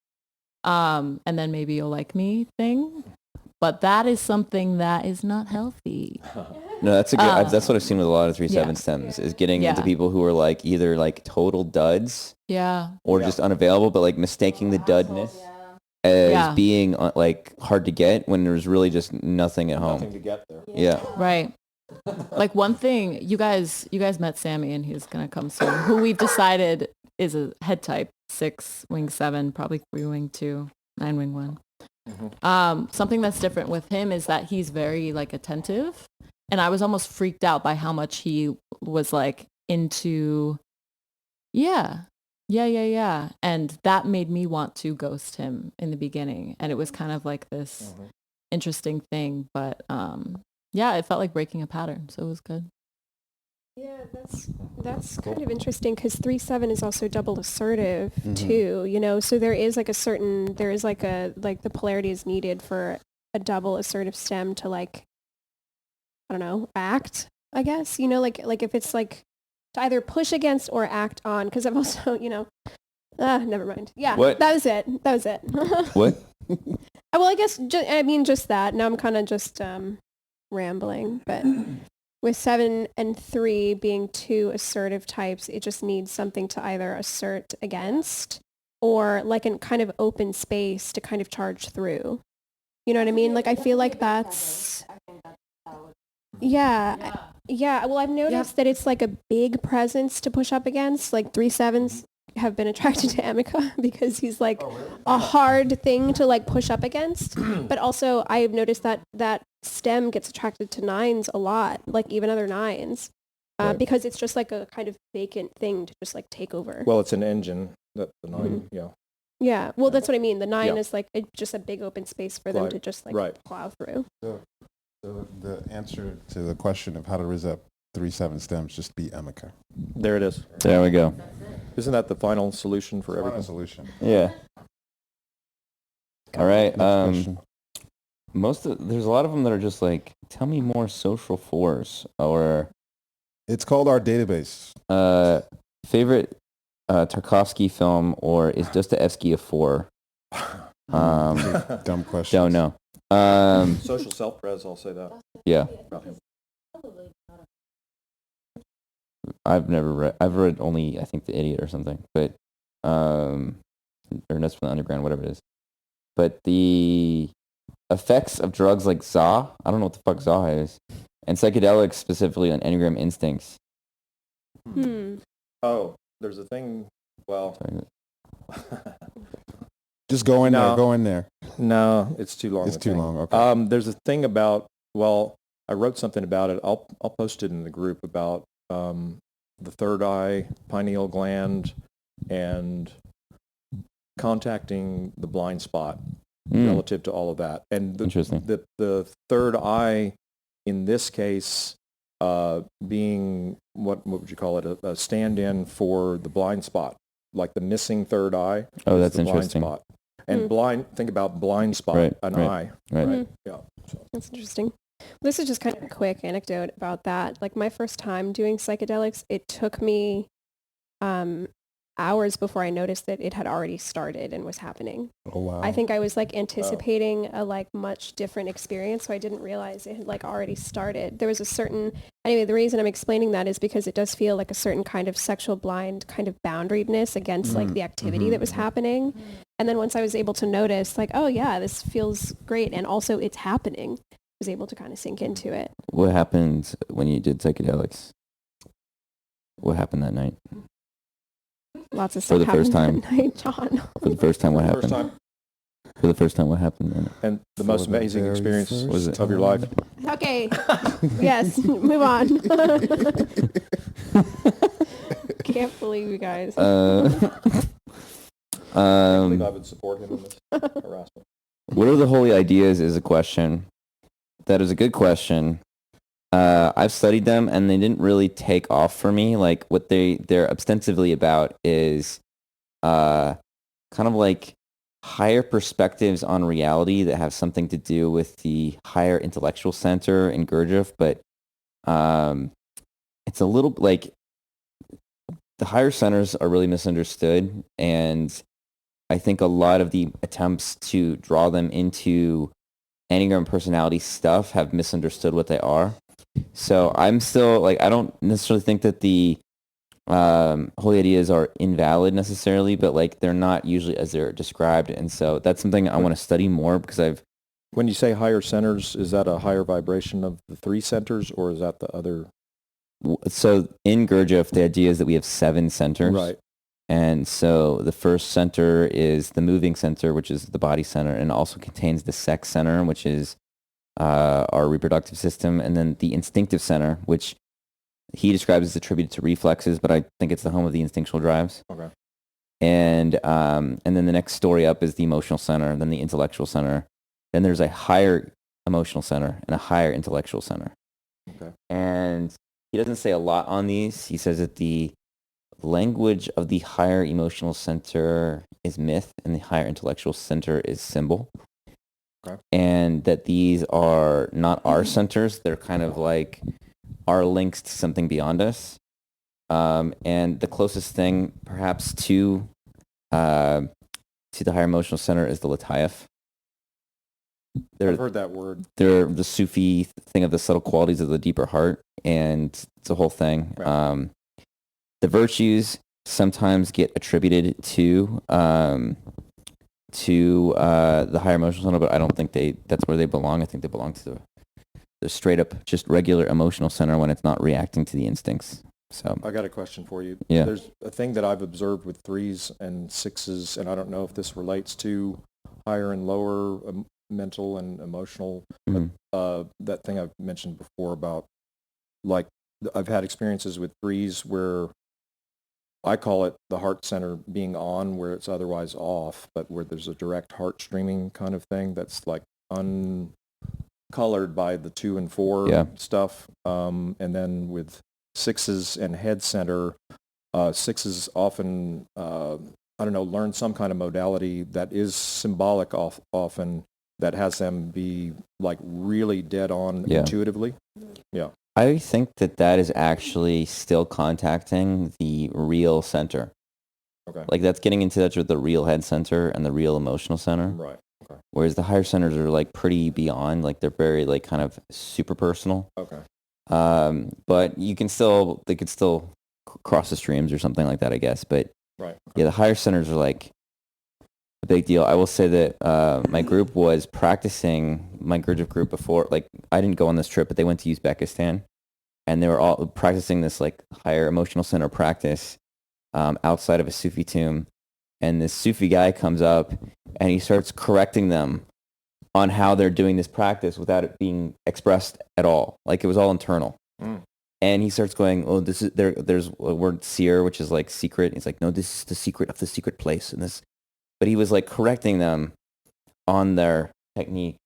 And then maybe you'll like me thing. But that is something that is not healthy. No, that's a good. That's what I've seen with a lot of 3/7 yeah. stems is getting Yeah. into people who are like either like total duds Yeah. or just unavailable, but like mistaking the dudness as Yeah. being like hard to get when there's really just nothing at home. Nothing to get there. Yeah. Right. Like one thing, you guys met Sammy and he's gonna come soon. Who we've decided is a head type 6 wing 7, probably 3 wing 2, 9 wing 1. Something that's different with him is that he's very like attentive, and I was almost freaked out by how much he was like into yeah, and that made me want to ghost him in the beginning, and it was kind of like this interesting thing, but yeah, it felt like breaking a pattern, so it was good. Yeah, that's kind of interesting because 3/7 is also double assertive too, you know, so there is like the polarity is needed for a double assertive stem to like, I don't know, act, I guess, you know, like if it's like to either push against or act on, because I've also, you know, never mind. Yeah, What? that was it. What? Well, I guess, just that. Now I'm kind of just rambling, but with 7 and 3 being 2 assertive types, it just needs something to either assert against or like in kind of open space to kind of charge through. You know what I mean? Like I feel like that's, yeah. Well, I've noticed that it's like a big presence to push up against. Like 3/7s have been attracted to Amica because he's like a hard thing to like push up against. But also I've noticed that stem gets attracted to 9s a lot, like even other 9s, because it's just like a kind of vacant thing to just like take over. Well, it's an engine that the 9, yeah. Yeah, well, that's what I mean. The 9 Yeah. is like just a big open space for them Right, to just like right. plow through. So the answer to the question of how to rizz up 3/7 stems just be amica. There it is. There we go. Isn't that the final solution for Final everything? solution. Yeah. All right. Question. There's a lot of them that are just like, tell me more social fours or It's called our database. favorite Tarkovsky film or is Dostoevsky a four? Dumb question. Don't know. Social self-pres, I'll say that. Yeah. About him. I've read only, I think, The Idiot or something, but, or Nuts from the Underground, whatever it is. But the effects of drugs like Za, I don't know what the fuck Za is, and psychedelics specifically on Enneagram instincts. Oh, there's a thing, well... Just go in there. Go in there. No, it's too long. It's too long. Okay. There's a thing about, well, I wrote something about it. I'll post it in the group about the third eye, pineal gland, and contacting the blind spot relative to all of that. And Interesting. The third eye, in this case, being, what would you call it, a stand-in for the blind spot, like the missing third eye. Oh, is that's the blind interesting. spot. And think about blind spot, eye. Right. Right. Yeah. That's interesting. This is just kind of a quick anecdote about that. Like my first time doing psychedelics, it took me hours before I noticed that it had already started and was happening. Oh, wow. I think I was like anticipating a like much different experience, so I didn't realize it had like already started. There was a certain, anyway, the reason I'm explaining that is because it does feel like a certain kind of sexual blind kind of boundariedness against like the activity that was happening. And then once I was able to notice like, oh yeah, this feels great and also it's happening, I was able to kind of sink into it. What happened when you did psychedelics? What happened that night? Lots of stuff For the first happened time. that night, John. For the first time, what happened? First time. For the first time, what happened then? And the most the amazing very experience first Was it- of your life. Okay. Yes, move on. Can't believe you guys. I believe I would support him in this harassment. What are the holy ideas is a question. That is a good question. I've studied them and they didn't really take off for me. Like what they're ostensibly about is kind of like higher perspectives on reality that have something to do with the higher intellectual center in Gurdjieff, but it's a little like the higher centers are really misunderstood, and I think a lot of the attempts to draw them into Enneagram personality stuff have misunderstood what they are. So I'm still like, I don't necessarily think that the holy ideas are invalid necessarily, but like they're not usually as they're described. And so that's something I want to study more because When you say higher centers, is that a higher vibration of the three centers, or is that the other? So in Gurdjieff, the idea is that we have 7 centers. Right. And so the first center is the moving center, which is the body center, and also contains the sex center, which is our reproductive system, and then the instinctive center, which he describes as attributed to reflexes, but I think it's the home of the instinctual drives. Okay. And then the next story up is the emotional center, and then the intellectual center. Then there's a higher emotional center and a higher intellectual center. Okay. And he doesn't say a lot on these. He says that the language of the higher emotional center is myth and the higher intellectual center is symbol. Okay. And that these are not our centers. They're kind of like our links to something beyond us. And the closest thing perhaps to the higher emotional center is the Lataif. I've heard that word. They're the Sufi thing of the subtle qualities of the deeper heart, and it's a whole thing. Right. The virtues sometimes get attributed to the higher emotional center, but I don't think that's where they belong. I think they belong to the straight up just regular emotional center when it's not reacting to the instincts. So I got a question for you. Yeah. There's a thing that I've observed with 3s and 6s, and I don't know if this relates to higher and lower mental and emotional. Mhm. That thing I've mentioned before about, like, I've had experiences with 3s where I call it the heart center being on where it's otherwise off, but where there's a direct heart streaming kind of thing that's like uncolored by the 2 and 4 stuff. And then with 6s and head center, 6s often I don't know, learn some kind of modality that is symbolic often, that has them be like really dead on intuitively. Yeah. I think that is actually still contacting the real center. Okay. Like that's getting in touch with the real head center and the real emotional center. Right. Okay. Whereas the higher centers are like pretty beyond, like they're very like kind of super personal. Okay. But they could still cross the streams or something like that, I guess. But right. Yeah, the higher centers are like a big deal. I will say that my group was practicing, my group before, like I didn't go on this trip, but they went to Uzbekistan, and they were all practicing this like higher emotional center practice outside of a Sufi tomb. And this Sufi guy comes up and he starts correcting them on how they're doing this practice without it being expressed at all. Like it was all internal. Mm. And he starts going, oh, this is there's a word seer, which is like secret. He's like, no, this is the secret of the secret place. And this, but he was like correcting them on their technique,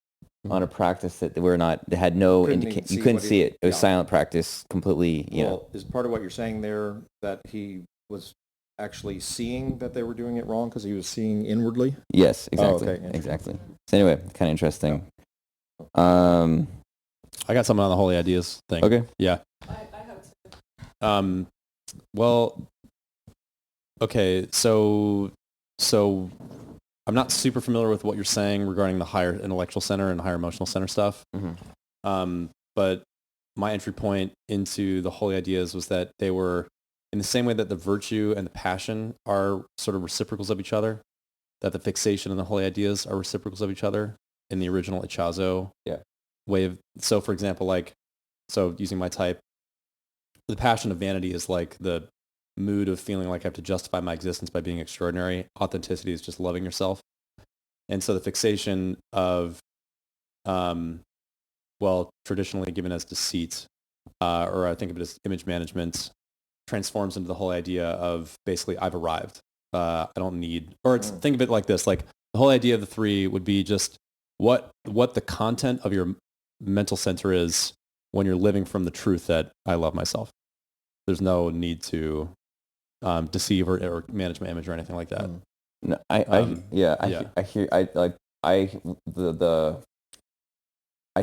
on a practice that they had no indication. You couldn't see it. It was silent practice completely, you know. Is part of what you're saying there that he was actually seeing that they were doing it wrong because he was seeing inwardly? Yes, exactly. Oh, okay. Exactly. So anyway, kind of interesting. I got something on the holy ideas thing. Okay. Yeah. I have to. Well, okay, so I'm not super familiar with what you're saying regarding the higher intellectual center and higher emotional center stuff. Mm-hmm. But my entry point into the holy ideas was that they were in the same way that the virtue and the passion are sort of reciprocals of each other, that the fixation and the holy ideas are reciprocals of each other in the original Ichazo way of, so for example, like, so using my type, the passion of vanity is like the mood of feeling like I have to justify my existence by being extraordinary. Authenticity is just loving yourself. And so the fixation of, traditionally given as deceit, or I think of it as image management, transforms into the whole idea of basically I've arrived. I don't need, or it's, think of it like this, like the whole idea of the three would be just what the content of your mental center is when you're living from the truth that I love myself. There's no need to deceive or manage my image or anything like that. No, I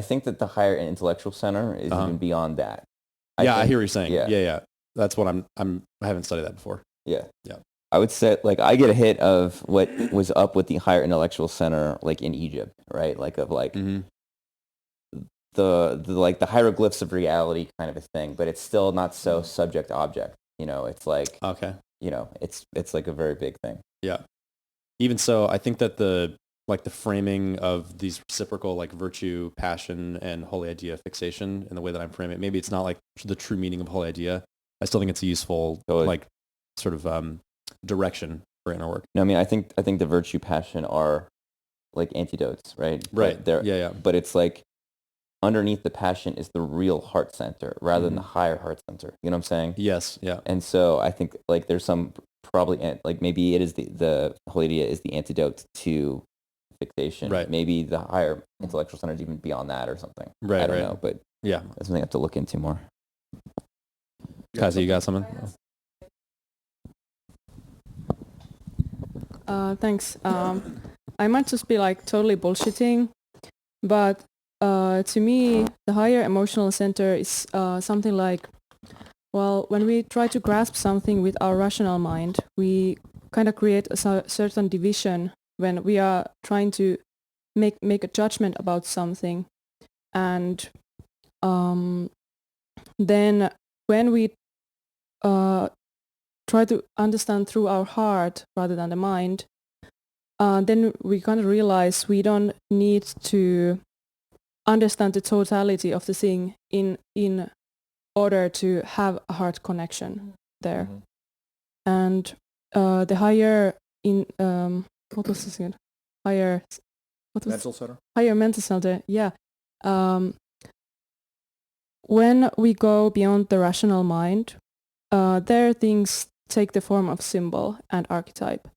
think that the higher intellectual center is even beyond that. I hear what you're saying. Yeah. That's what I haven't studied that before. Yeah. I would say, like, I get a hit of what was up with the higher intellectual center, like in Egypt, right? Like of like the like the hieroglyphs of reality kind of a thing, but it's still not so subject object. You know, it's like it's like a very big thing. Yeah. Even so, I think that the framing of these reciprocal like virtue, passion, and holy idea fixation in the way that I'm framing it, maybe it's not like the true meaning of holy idea. I still think it's a useful like sort of direction for inner work. No, I mean I think the virtue, passion are like antidotes, right? Right. Yeah. But it's like underneath the passion is the real heart center rather than the higher heart center. You know what I'm saying? Yes. Yeah. And so I think like there's some probably like maybe it is the holy idea is the antidote to fixation. Right. Maybe the higher intellectual center is even beyond that or something. Right. I don't know, but yeah, that's something I have to look into more. Kazi, you got something? Thanks. I might just be like totally bullshitting, but to me, the higher emotional center is something like, well, when we try to grasp something with our rational mind, we kind of create a certain division when we are trying to make a judgment about something. And then when we try to understand through our heart rather than the mind, then we kind of realize we don't need to understand the totality of the thing in order to have a heart connection there. And the higher what was this again? Mental center? Higher mental center, yeah. When we go beyond the rational mind, there things take the form of symbol and archetype.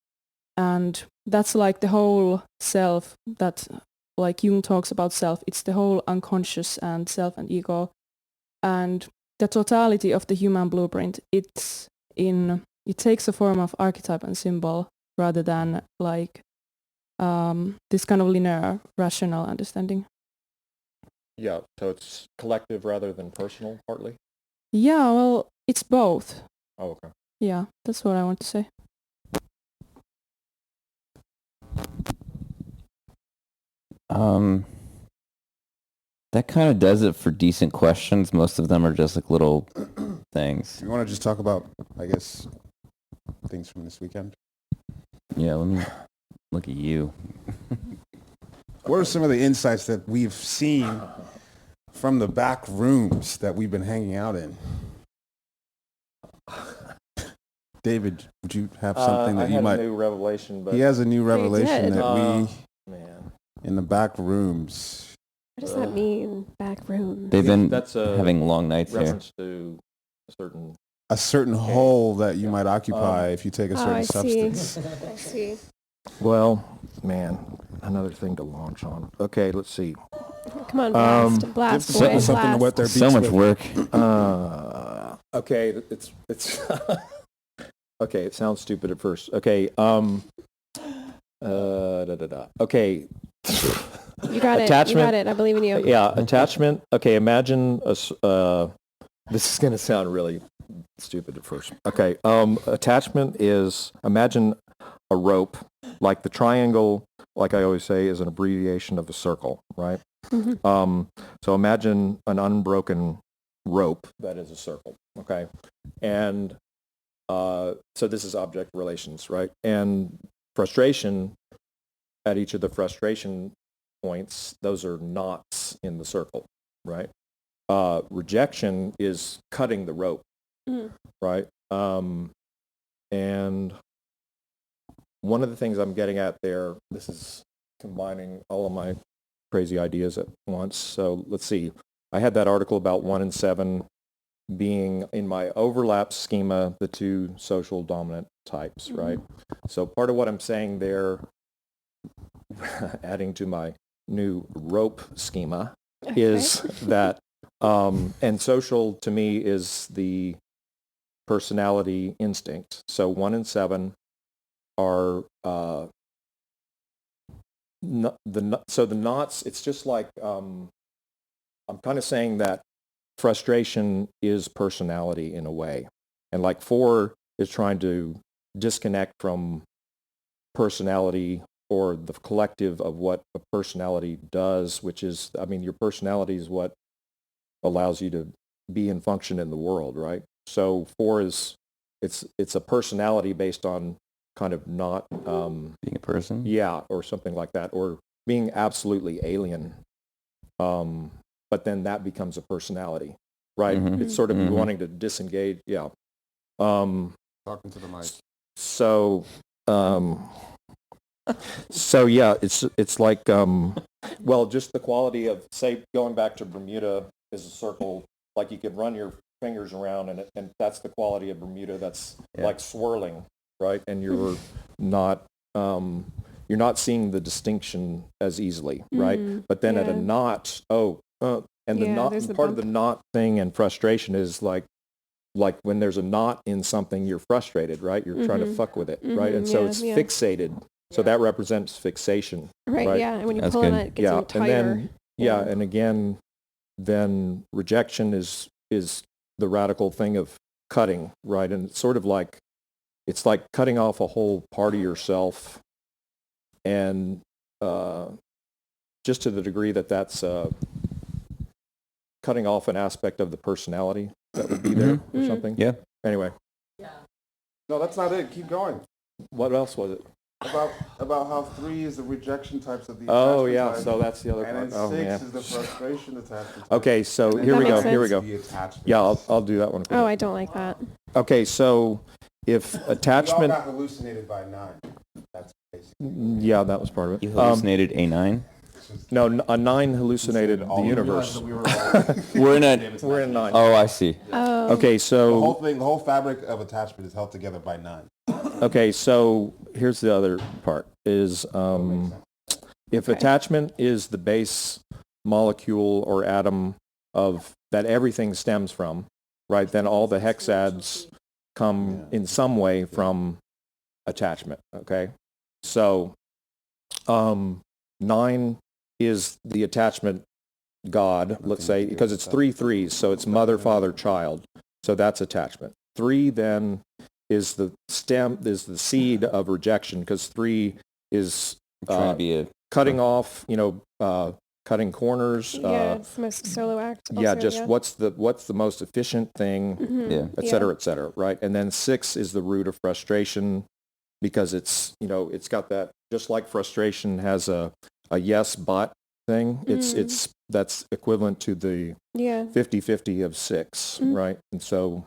And that's like the whole self that, like Jung talks about self, it's the whole unconscious and self and ego. And the totality of the human blueprint, it takes a form of archetype and symbol rather than like this kind of linear rational understanding. Yeah, so it's collective rather than personal, partly? Yeah, well, it's both. Oh, okay. Yeah, that's what I want to say. That kind of does it for decent questions. Most of them are just like little things. You want to just talk about, I guess, things from this weekend? Yeah, let me look at you. What are some of the insights that we've seen from the back rooms that we've been hanging out in? David, would you have something that you might... I had a new revelation, but... He has a new revelation did. that we, man. in the back rooms... What does that mean, back room? They've been That's a having long nights here. reference to a certain... A certain hole that you might occupy if you take a certain I see. substance. I see. Well, man, another thing to launch on. Okay, let's see. Come on, blast, blast, Give people boys, something to blast. wet their beaks So much with. work. Okay, it's okay, it sounds stupid at first. Okay, Okay. You got it. You Attachment. got it. I believe in you. Yeah, attachment. Okay, imagine this is going to sound really stupid at first. Okay, attachment is, imagine a rope, like the triangle, like I always say, is an abbreviation of a circle, right? Mhm. So imagine an unbroken rope that is a circle, okay? And so this is object relations, right? And frustration, at each of the frustration points, those are knots in the circle, right? Rejection is cutting the rope, right? And one of the things I'm getting at there, this is combining all of my crazy ideas at once. So let's see. I had that article about 1 and 7 being, in my overlap schema, the two social dominant types, right? So part of what I'm saying there, adding to my new rope schema, is that, and social to me is the personality instinct. So 1 and 7 are so the knots. It's just like I'm kind of saying that frustration is personality in a way, and like 4 is trying to disconnect from personality or the collective of what a personality does, which is, I mean, your personality is what allows you to be and function in the world, right? So 4 is, it's a personality based on kind of not Being a person? yeah, or something like that, or being absolutely alien. But then that becomes a personality, right? Mhm. It's sort of Mhm. wanting to disengage. Yeah. Talking to the mic. So yeah, it's like well, just the quality of, say, going back to Bermuda is a circle, like you could run your fingers around and that's the quality of Bermuda. That's like swirling, right? And you're not seeing the distinction as easily, right? But then at a knot, and the knot, there's the part of bump. the knot thing and frustration is like when there's a knot in something, you're frustrated, right? You're trying to fuck with it, right? And so it's fixated. So that represents fixation. Right, yeah. And when you That's pull on good. that, it gets even tighter. And then and again, then rejection is the radical thing of cutting, right? And it's sort of like, it's like cutting off a whole part of yourself, and just to the degree that that's cutting off an aspect of the personality that would be there or something. Yeah. Anyway, No, that's not it. Keep going. what else was it? About how 3 is the rejection types of the Oh attachment yeah, type, so that's the other and part. then 6 Oh is man. the frustration attachment type. Okay, so And here then we That go. makes Here we sense. go. the attachment. Yeah, I'll do that one. Oh, I don't like that. Okay, so if We all attachment, got hallucinated by 9. That's basically. yeah, that was part of it. You hallucinated a 9? No, a 9 hallucinated the universe. We're in a... We're in 9. Oh, I see. Oh. Okay, The so whole thing, the whole fabric of attachment is held together by 9. okay, so here's the other part: is if attachment is the base molecule or atom of that everything stems from, right? Then all the hexads come in some way from attachment. Okay, so 9 is the attachment god, let's say, because it's 3 threes, so it's mother, father, child. So that's attachment. 3 then is the seed of rejection, because 3 is Trying to be a cutting off, cutting corners. It's the most solo act. Yeah, Also, just what's the most efficient thing, Yeah. et cetera, right? And then 6 is the root of frustration, because it's got that, just like frustration has a yes but thing. It's that's equivalent to the 50-50 of 6, right? And so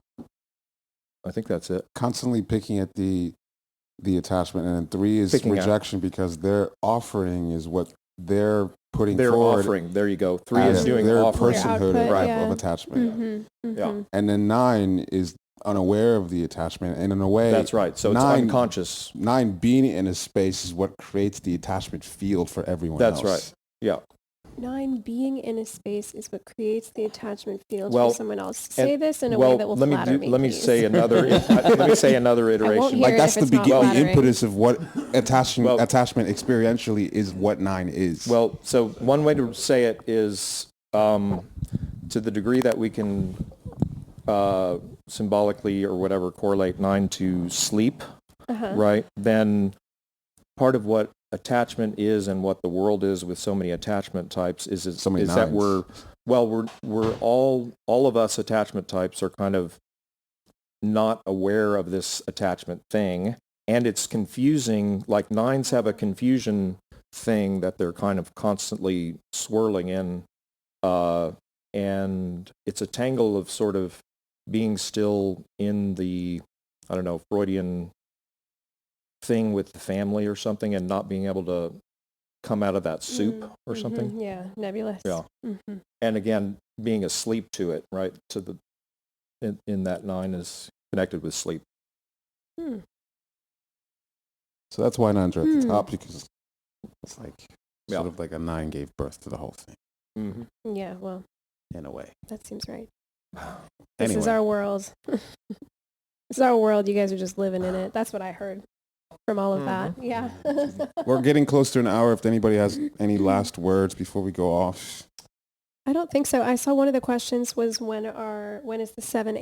I think that's it. Constantly picking at the attachment, and then 3 is Picking at. rejection, because their offering is what they're putting They're forward. offering. There you go. 3 as is doing their offering. personhood Their output, of attachment. Yeah. And then 9 is unaware of the attachment, and in a way, That's right. So it's 9 unconscious. 9 being in a space is what creates the attachment field for everyone That's else. right. Yeah. 9 being in a space is what creates the attachment field Well, for someone else. Say this in a way that will flatter me. Let me please. say another. Let me say another iteration. hear Like it that's if the it's not the flattering. impetus of what attachment Well- experientially is what 9 is. Well, so one way to say it is to the degree that we can symbolically or whatever correlate 9 to sleep, right? Then part of what attachment is and what the world is with so many attachment types is So many that nines. we're all of us attachment types are kind of not aware of this attachment thing, and it's confusing. Like 9s have a confusion thing that they're kind of constantly swirling in, and it's a tangle of sort of being still in the, I don't know, Freudian thing with the family or something, and not being able to come out of that soup or something. Yeah, nebulous. Yeah. And again, being asleep to it, right? To the in that 9 is connected with sleep. So that's why 9s are at the top, because it's like Yeah. sort of like a 9 gave birth to the whole thing Mm-hmm. Yeah, well, in a way. that seems right. This is Anyway. our world. This is our world. You guys are just living in it. That's what I heard from all of that. Yeah. We're getting close to an hour. If anybody has any last words before we go off. I don't think so. I saw one of the questions was when is the 7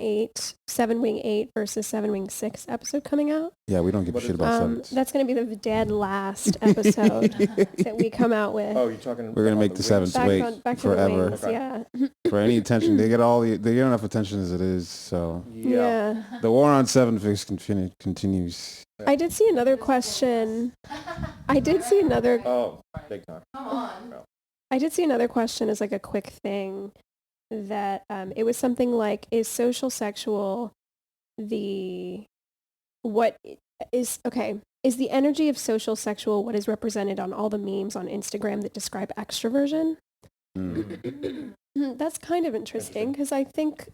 wing 8 versus 7 wing 6 episode coming out? Yeah, we don't give a shit about sevens. That's going to be the dead last episode that we come out with. Oh, you're talking. We're gonna make the sevens wait back forever to the wings, yeah. for any attention. They get enough attention as it is. So Yeah. the war on 7 continues. I did see another question. I did see another Oh, big time. I did see another question as like a quick thing that it was something like, is social sexual is the energy of social sexual what is represented on all the memes on Instagram that describe extroversion? That's kind of interesting, because I think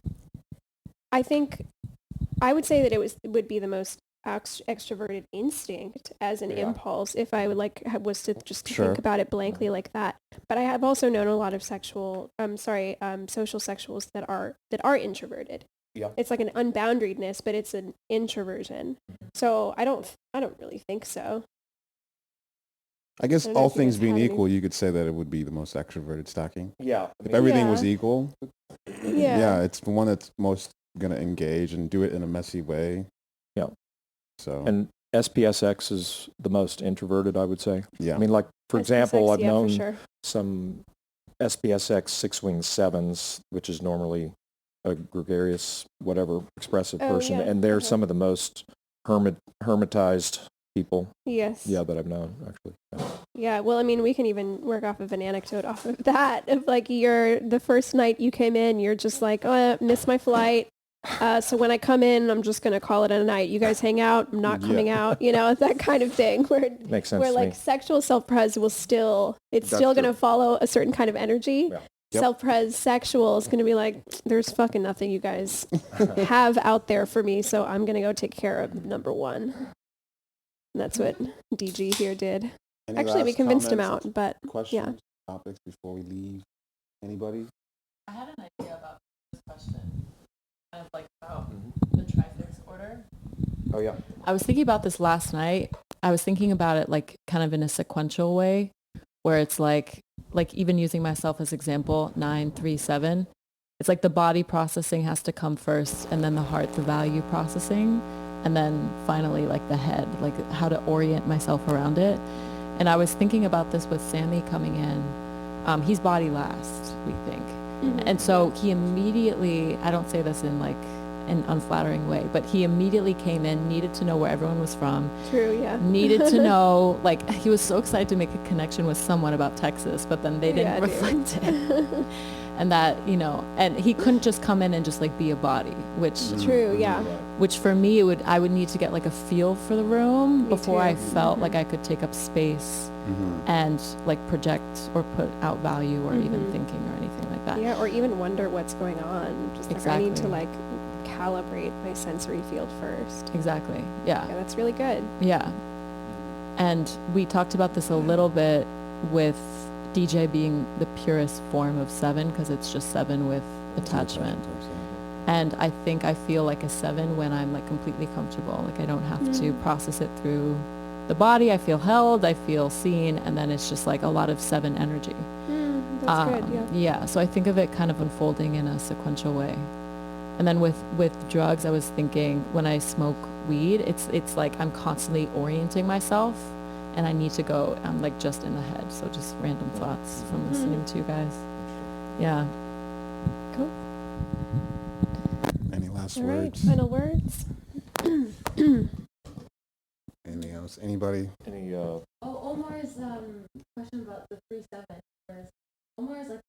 I would say that it would be the most extroverted instinct as an impulse if I would was to just think about it blankly like that. But I have also known a lot of social sexuals that are introverted. Yeah. It's like an unboundariedness, but it's an introversion. So I don't really think so. I guess I don't know all if you things guys being have any- equal, you could say that it would be the most extroverted stacking. Yeah. If everything Yeah. was equal, Yeah. it's the one that's most going to engage and do it in a messy way. Yeah. So, And SPSX is the most introverted, I would say. yeah. I mean, like, for example, I've yeah, known for sure. some SPSX 6-wing 7s, which is normally a gregarious, whatever, expressive Oh, person, yeah. and they're some of the most hermitized people, Yes. that I've known, actually. Yeah, well, I mean, we can even work off of an anecdote off of that. Of like, the first night you came in, you're just like, oh, I missed my flight. So when I come in, I'm just going to call it a night. You guys hang out. I'm not coming out. That kind of thing. Makes sense Where to like me. sexual self-pres will still, it's That's still going true. to follow a certain kind of energy. Yeah. Yep. Self-pres sexual is going to be like, there's fucking nothing you guys have out there for me. So I'm going to go take care of number one. And that's what DG here did. Any Actually, we last convinced him comments, out, but questions, topics before we leave? Anybody? I had an idea about this question, kind of like about the Trifix order. Oh yeah. I was thinking about this last night. I was thinking about it like kind of in a sequential way, where it's like even using myself as example, 9, 3, 7. It's like the body processing has to come first, and then the heart, the value processing, and then finally like the head, like how to orient myself around it. And I was thinking about this with Sammy coming in. He's body last, we think. And so he immediately, I don't say this in like an unflattering way, but he immediately came in, needed to know where everyone was from. True, yeah. Needed to know, like, he was so excited to make a connection with someone about Texas, but then they didn't reflect it. And that, you know, and he couldn't just come in and just like be a body, which True, yeah. which for me I would need to get like a feel for the room Me before too. I felt like I could take up space and like project or put out value or even thinking or anything like that. Yeah, or even wonder what's going on. Just like I need to Exactly. like calibrate my sensory field first. Exactly. Yeah. Yeah, that's really good. Yeah. And we talked about this a little bit with DJ being the purest form of 7 because it's just 7 with attachment. And I think I feel like a 7 when I'm like completely comfortable. Like I don't have to process it through the body. I feel held, I feel seen, and then it's just like a lot of 7 energy. That's good, yeah. Yeah, so I think of it kind of unfolding in a sequential way. And then with drugs, I was thinking when I smoke weed, it's like I'm constantly orienting myself, and I need to go. I'm like just in the head, so just random thoughts from listening to you guys. Yeah. Cool. Any last All right, words? final words. Anything else? Anybody? Any Oh, Omar's question about the 3-7. Omar's like.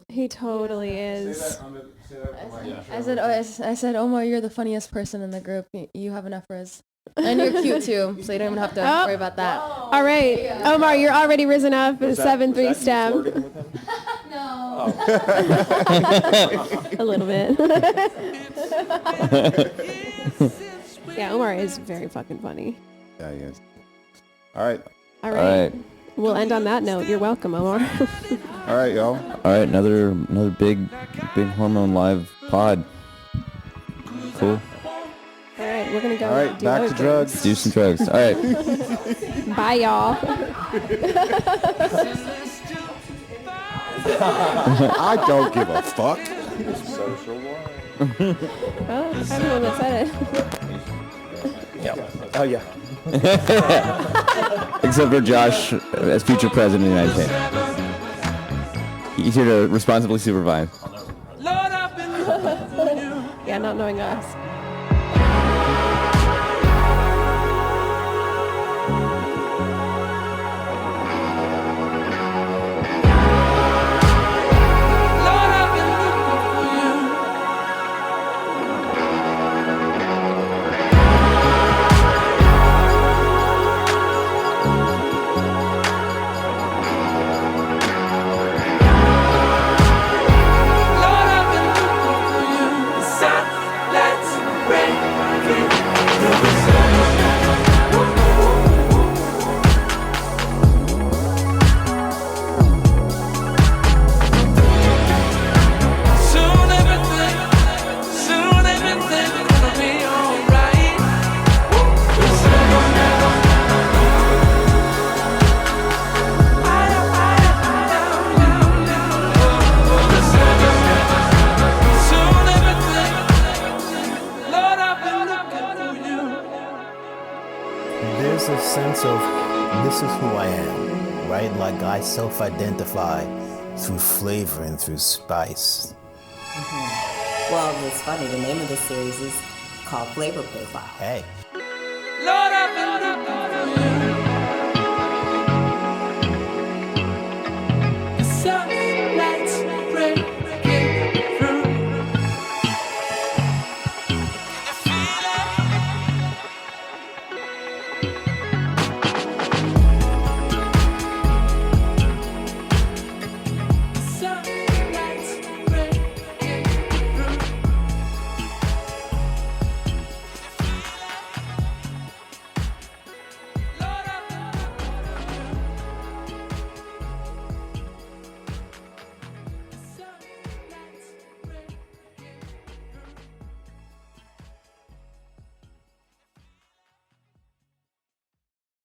He totally is. I said, Omar, you're the funniest person in the group. You have enough rizz. And you're cute too, so you don't even have to worry about that. All right, Omar, you're already risen up at 7-3 stem. No. A little bit. Yeah, Omar is very fucking funny. Yeah, he is. All right. All All right. right. We'll end on that note. You're welcome, Omar. All right, y'all. All right, another big hormone live pod. Cool. All right, we're gonna go. All right, do back other to drugs. things. Do some drugs. All right. Bye, y'all. I don't give a fuck. Oh, I'm the one that said it. Oh yeah. Except for Josh as future president of the United States. He's here to responsibly supervise. Yeah, not knowing us. There's a sense of this is who I am, right? Like I self-identify through flavor and through spice. Well, it's funny. The name of the series is called Flavor Profile. Hey. Lord, I've been looking for you. The sunlight's breaking through. Can you feel it?